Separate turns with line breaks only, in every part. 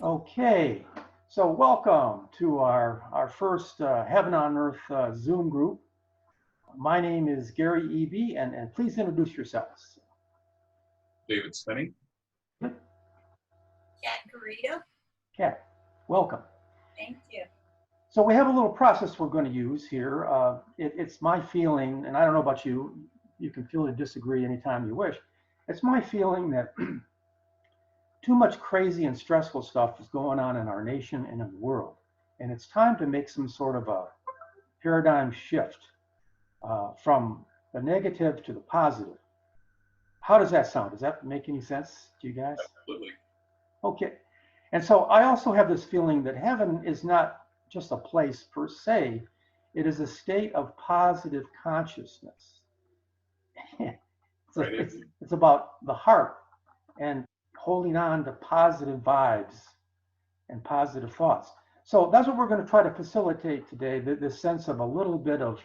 Okay, so welcome to our first Heaven on Earth Zoom group. My name is Gary Eby, and please introduce yourselves.
David Spinney.
Kat Garrido.
Kat, welcome.
Thank you.
So we have a little process we're going to use here. It's my feeling, and I don't know about you, you can feel to disagree anytime you wish. It's my feeling that too much crazy and stressful stuff is going on in our nation and in the world. And it's time to make some sort of a paradigm shift from the negative to the positive. How does that sound? Does that make any sense to you guys?
Absolutely.
Okay. And so I also have this feeling that heaven is not just a place per se, it is a state of positive consciousness. It's about the heart and holding on to positive vibes and positive thoughts. So that's what we're going to try to facilitate today, this sense of a little bit of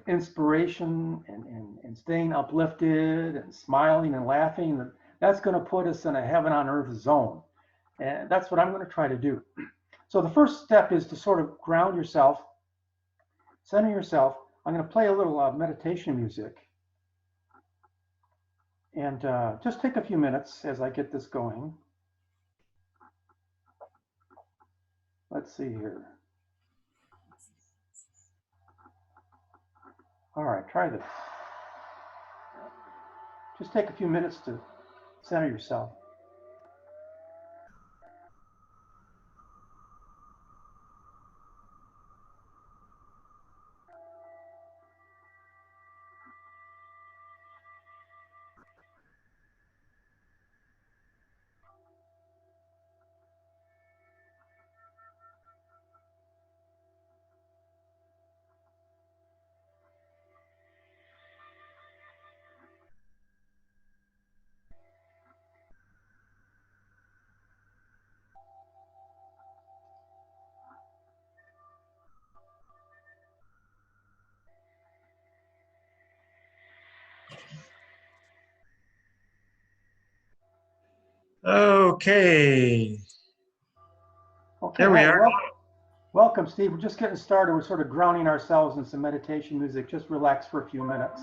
inspiration and staying uplifted and smiling and laughing. That's going to put us in a heaven on earth zone. And that's what I'm going to try to do. So the first step is to sort of ground yourself, center yourself. I'm going to play a little meditation music. And just take a few minutes as I get this going. Let's see here. All right, try this. Just take a few minutes to center yourself.
Okay.
Okay,
There we
hi,
are.
welcome, Steve. We're just getting started. We're sort of grounding ourselves in some meditation music. Just relax for a few minutes.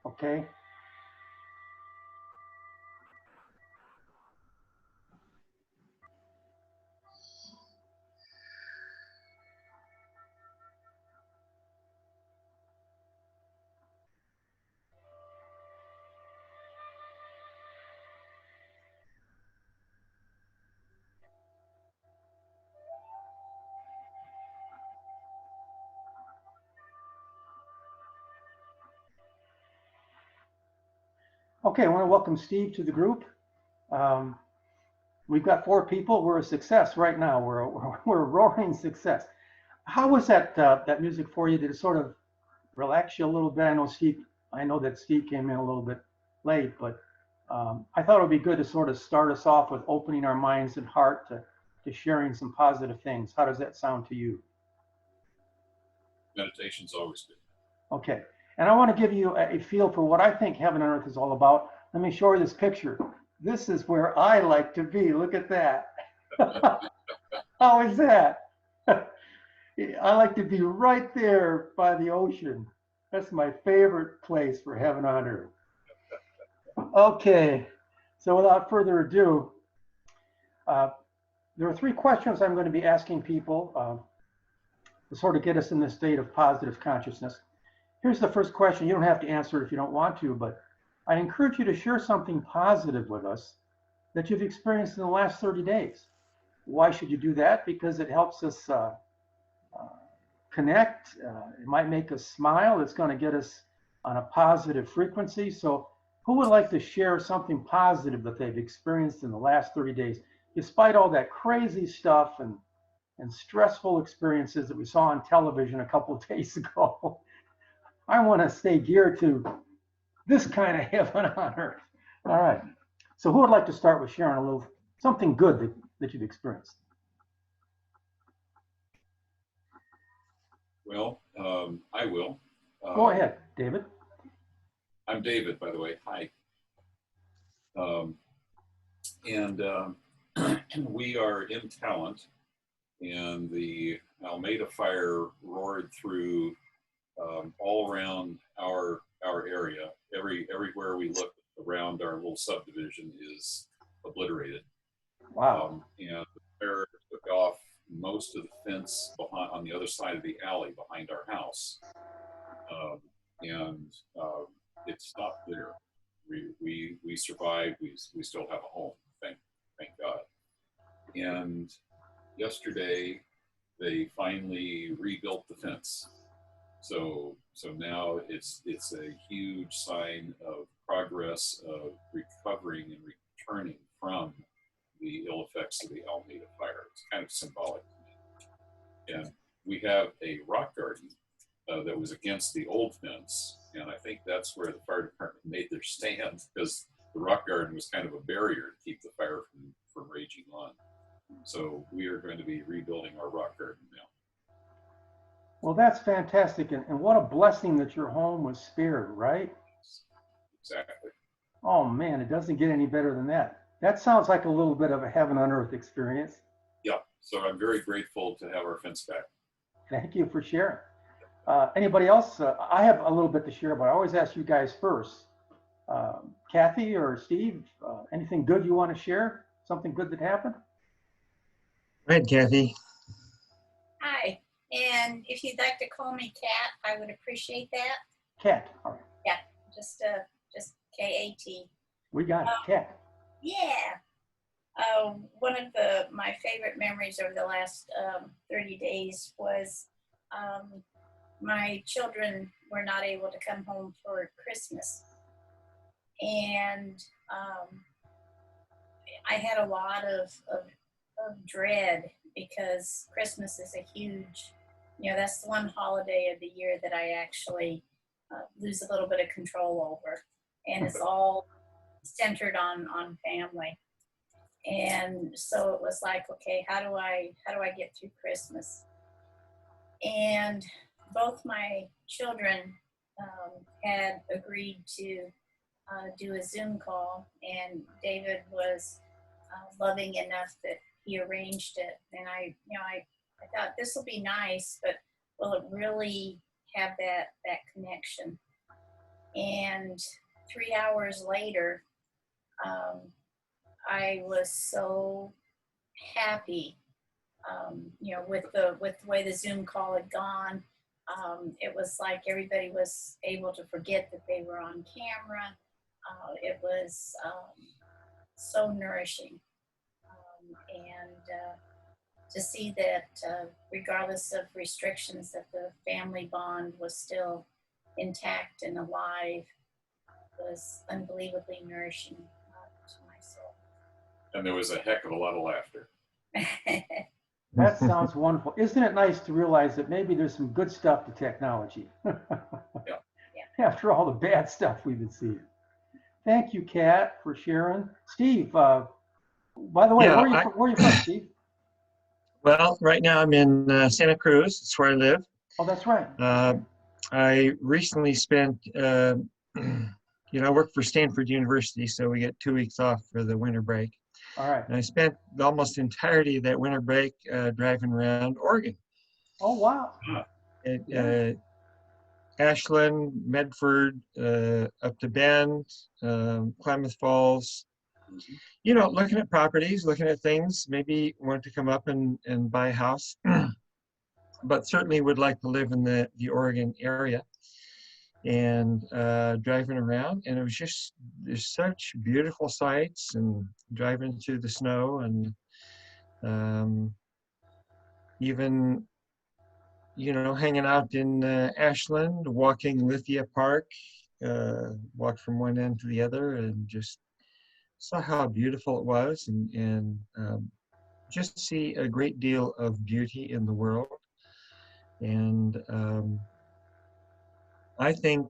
Okay. Okay, I want to welcome Steve to the group. We've got 4 people. We're a success right now. We're a roaring success. How was that music for you? Did it sort of relax you a little bit? I know that Steve came in a little bit late, but I thought it would be good to sort of start us off with opening our minds and heart to sharing some positive things. How does that sound to you?
Meditation's always good.
Okay. And I want to give you a feel for what I think heaven and earth is all about. Let me show you this picture. This is where I like to be. Look at that. How is that? I like to be right there by the ocean. That's my favorite place for heaven on earth. Okay. So without further ado, there are 3 questions I'm going to be asking people to sort of get us in this state of positive consciousness. Here's the first question. You don't have to answer it if you don't want to, but I encourage you to share something positive with us that you've experienced in the last 30 days. Why should you do that? Because it helps us connect. It might make us smile. It's going to get us on a positive frequency. So who would like to share something positive that they've experienced in the last 30 days, despite all that crazy stuff and stressful experiences that we saw on television a couple of days ago? I want to stay geared to this kind of heaven on earth. All right. So who would like to start with sharing a little something good that you've experienced?
Well, I will.
Go ahead, David.
I'm David, by the way. Hi. And we are in Talent, and the Almeida fire roared through all around our area. Everywhere we look around our little subdivision is obliterated.
Wow.
And the fire took off most of the fence behind on the other side of the alley behind our house, and it stopped there. We survived. We still have a home. Thank God. And yesterday they finally rebuilt the fence. So now it's a huge sign of progress of recovering and returning from the ill effects of the Almeida fire. It's kind of symbolic to me. And we have a rock garden that was against the old fence, and I think that's where the fire department made their stand, because the rock garden was kind of a barrier to keep the fire from raging on. So we are going to be rebuilding our rock garden now.
Well, that's fantastic. And what a blessing that your home was spared, right?
Exactly.
Oh man, it doesn't get any better than that. That sounds like a little bit of a heaven on earth experience.
Yeah. So I'm very grateful to have our fence back.
Thank you for sharing. Anybody else? I have a little bit to share, but I always ask you guys first. Kathy or Steve, anything good you want to share? Something good that happened?
Right, Kathy.
Hi, and if you'd like to call me Kat, I would appreciate that.
Kat. All right.
Yeah, just K-A-T.
We got it. Kat.
Yeah. One of my favorite memories over the last 30 days was my children were not able to come home for Christmas. And I had a lot of dread, because Christmas is a huge, that's the one holiday of the year that I actually lose a little bit of control over. And it's all centered on family. And so it was like, okay, how do I get through Christmas? And both my children had agreed to do a Zoom call, and David was loving enough that he arranged it. And I thought, this will be nice, but will it really have that connection? And 3 hours later, I was so happy, with the way the Zoom call had gone. It was like everybody was able to forget that they were on camera. It was so nourishing. And to see that regardless of restrictions, that the family bond was still intact and alive was unbelievably nourishing to my soul.
And there was a heck of a lot of laughter.
That sounds wonderful. Isn't it nice to realize that maybe there's some good stuff to technology?
Yeah.
After all the bad stuff we've been seeing. Thank you, Kat, for sharing. Steve, by the way,
Yeah,
where are you from, Steve?
Well, right now I'm in Santa Cruz. That's where I live.
Oh, that's right.
I recently spent, I work for Stanford University, so we get 2 weeks off for the winter break.
All right.
And I spent almost the entirety of that winter break driving around Oregon.
Oh, wow.
Ashland, Medford, up to Bend, Klamath Falls. Looking at properties, looking at things, maybe want to come up and buy a house, but certainly would like to live in the Oregon area. And driving around, and it was just, there's such beautiful sights, and driving through the snow, and even hanging out in Ashland, walking Lithia Park, walked from one end to the other, and just saw how beautiful it was, and just see a great deal of beauty in the world. And I think,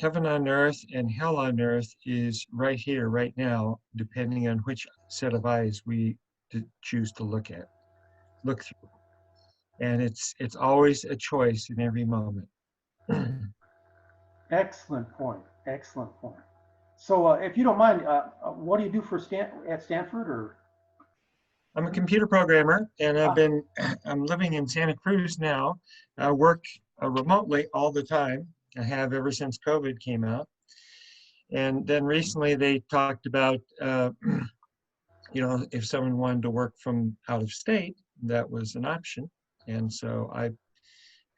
heaven on earth and hell on earth is right here, right now, depending on which set of eyes we choose to look through. And it's always a choice in every moment.
Excellent point. Excellent point. So if you don't mind, what do you do for at Stanford or?
I'm a computer programmer, and
Ah,
I'm living in Santa Cruz now. I work remotely all the time. I have ever since COVID came out. And then recently they talked about, if someone wanted to work from out of state, that was an option. And so I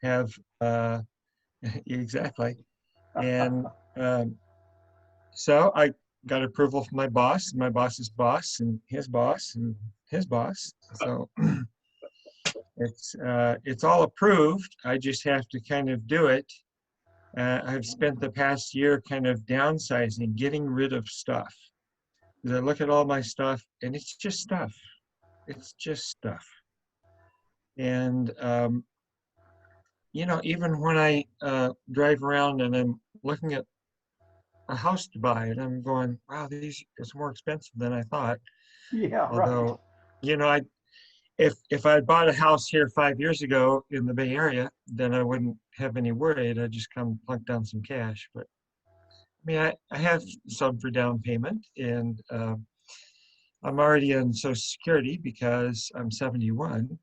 have, exactly. And so I got approval from my boss, my boss's boss, and his boss, and his boss. So it's all approved. I just have to kind of do it. I've spent the past year kind of downsizing, getting rid of stuff. Because I look at all my stuff, and it's just stuff. It's just stuff. And even when I drive around and I'm looking at a house to buy, and I'm going, wow, it's more expensive than I thought.
yeah, right.
Although, I if I had bought a house here 5 years ago in the Bay Area, then I wouldn't have any worry. I'd just come plunk down some cash. But I mean, I have some for down payment, and I'm already on Social Security because I'm 71.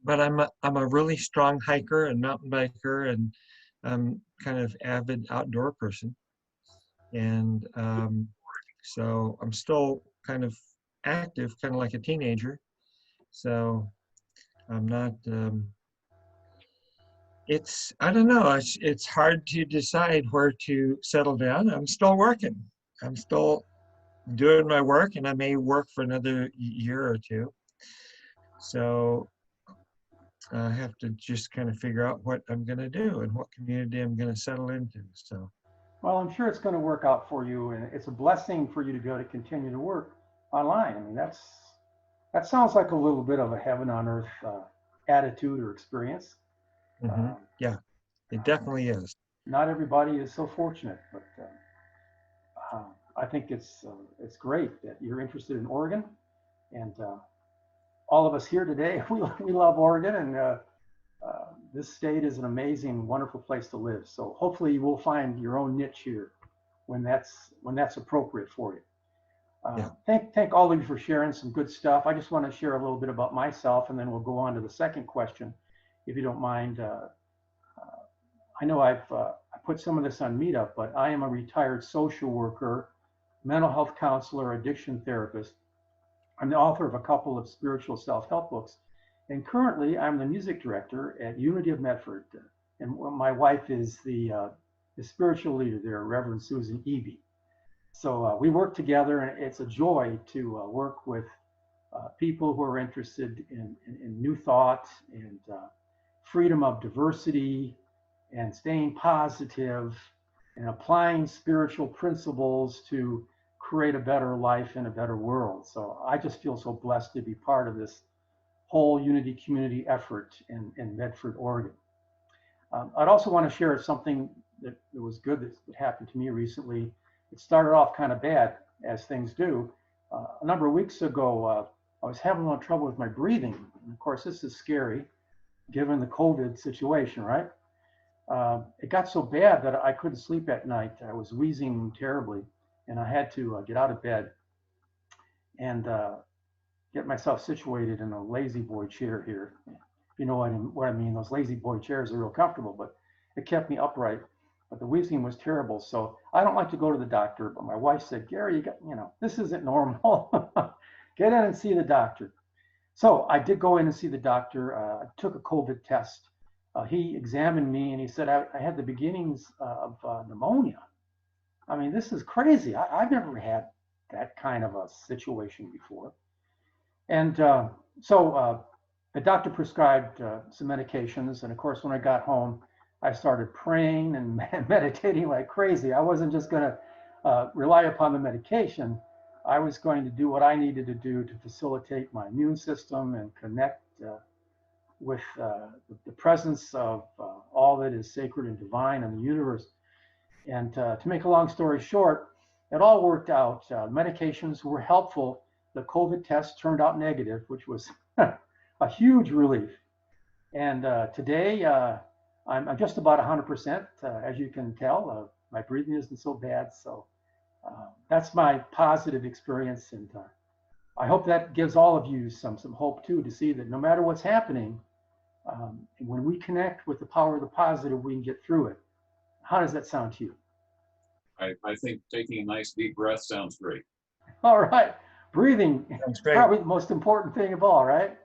But I'm a really strong hiker and mountain biker, and I'm kind of avid outdoor person. And so I'm still kind of active, kind of like a teenager. So I'm not. I don't know. It's hard to decide where to settle down. I'm still working. I'm still doing my work, and I may work for another year or two. So I have to just kind of figure out what I'm going to do and what community I'm going to settle into. So,
Well, I'm sure it's going to work out for you, and it's a blessing for you to go to continue to work online. I mean, that sounds like a little bit of a heaven on earth attitude or experience.
hmm
Um,
yeah, it definitely is.
Not everybody is so fortunate, but I think it's great that you're interested in Oregon, and all of us here today we love Oregon, and this state is an amazing, wonderful place to live. So hopefully you will find your own niche here when that's appropriate for you.
Yeah.
Thank all of you for sharing some good stuff. I just want to share a little bit about myself, and then we'll go on to the second question, if you don't mind. I know I put some of this on Meetup, but I am a retired social worker, mental health counselor, addiction therapist. I'm the author of a couple of spiritual self-help books, and currently I'm the music director at Unity of Medford. And my wife is the spiritual leader there, Reverend Susan Eby. So we work together, and it's a joy to work with people who are interested in new thought and freedom of diversity and staying positive and applying spiritual principles to create a better life and a better world. So I just feel so blessed to be part of this whole Unity community effort in Medford, Oregon. I'd also want to share something that was good that happened to me recently. It started off kind of bad, as things do. A number of weeks ago, I was having a little trouble with my breathing. And of course, this is scary given the COVID situation, right? It got so bad that I couldn't sleep at night. I was wheezing terribly, and I had to get out of bed and get myself situated in a lazy boy chair here. You know what I mean? Those lazy boy chairs are real comfortable, but it kept me upright. But the wheezing was terrible, so I don't like to go to the doctor. But my wife said, "Gary, this isn't normal. Get in and see the doctor." So I did go in and see the doctor. I took a COVID test. He examined me, and he said I had the beginnings of pneumonia. I mean, this is crazy. I've never had that kind of a situation before. And so the doctor prescribed some medications. And of course, when I got home, I started praying and meditating like crazy. I wasn't just going to rely upon the medication. I was going to do what I needed to do to facilitate my immune system and connect with the presence of all that is sacred and divine in the universe. And to make a long story short, it all worked out. Medications were helpful. The COVID test turned out negative, which was a huge relief. And today, I'm just about 100%. As you can tell, my breathing isn't so bad. So That's my positive experience, and I hope that gives all of you some hope too, to see that no matter what's happening, when we connect with the power of the positive, we can get through it. How does that sound to you?
I think taking a nice deep breath sounds great.
All right, breathing,
Sounds great.
probably the most important thing of all, right?